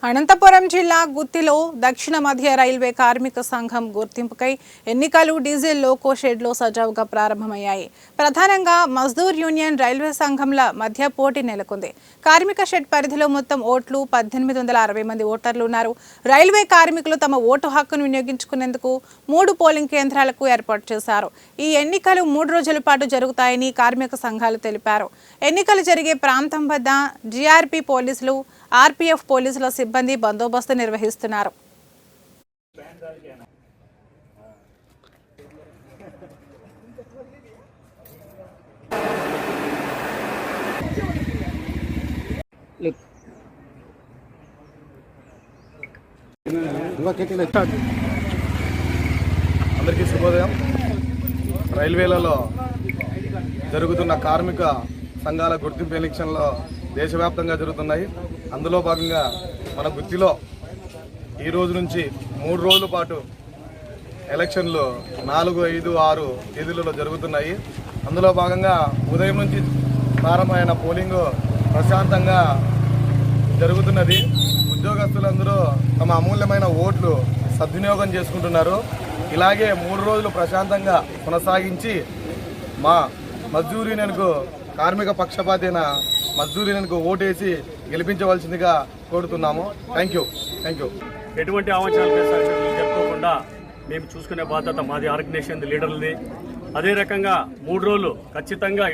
అనంతపురం జిల్లా గుత్తిలో దక్షిణ మధ్య రైల్వే కార్మిక సంఘం గుర్తింపుకై ఎన్నికలు డీజిల్ లోకో షెడ్లో సజావుగా ప్రారంభమయ్యాయి. ప్రధానంగా మజ్దూర్ యూనియన్ రైల్వే సంఘంల మధ్య పోటీ నెలకొంది. కార్మిక షెడ్ పరిధిలో మొత్తం ఓట్లు 1860 మంది ఓటర్లు ఉన్నారు. రైల్వే కార్మికులు తమ ఓటు హక్కును వినియోగించుకునేందుకు 3 పోలింగ్ కేంద్రాలకు ఏర్పాటు చేశారు. ఈ ఎన్నికలు 3 రోజుల పాటు జరుగుతాయని కార్మిక సంఘాలు తెలిపారు. ఎన్నికలు జరిగే ప్రాంతం వద్ద జీఆర్పీ పోలీసులు, ఆర్పీఎఫ్ పోలీసుల సిబ్బంది బందోబస్తు నిర్వహిస్తున్నారు. అందరికీ శుభోదయం. రైల్వేలలో జరుగుతున్న కార్మిక సంఘాల గుర్తింపు ఎలక్షన్లో దేశవ్యాప్తంగా జరుగుతున్నాయి. అందులో భాగంగా మన గుత్తిలో ఈ రోజు నుంచి 3 రోజుల పాటు ఎలక్షన్లు 4, 5, 6 తేదీలలో జరుగుతున్నాయి. అందులో భాగంగా ఉదయం నుంచి ప్రారంభమైన పోలింగ్ ప్రశాంతంగా జరుగుతున్నది. ఉద్యోగస్తులందరూ తమ అమూల్యమైన ఓట్లు సద్వినియోగం చేసుకుంటున్నారు. ఇలాగే 3 రోజులు ప్రశాంతంగా కొనసాగించి మా మజ్దూర్ యూనియన్కు కార్మిక పక్షపాతి అయిన మజ్దూర్ యూనియన్కు ఓటేసి గెలిపించవలసిందిగా కోరుతున్నాము. Thank you. ఎటువంటి ఆలోచనలు చెప్పుకోకుండా మేము చూసుకునే బాధ్యత మాది ఆర్గనైజేషన్ లీడర్లది. అదే రకంగా 3 రోజులు ఖచ్చితంగా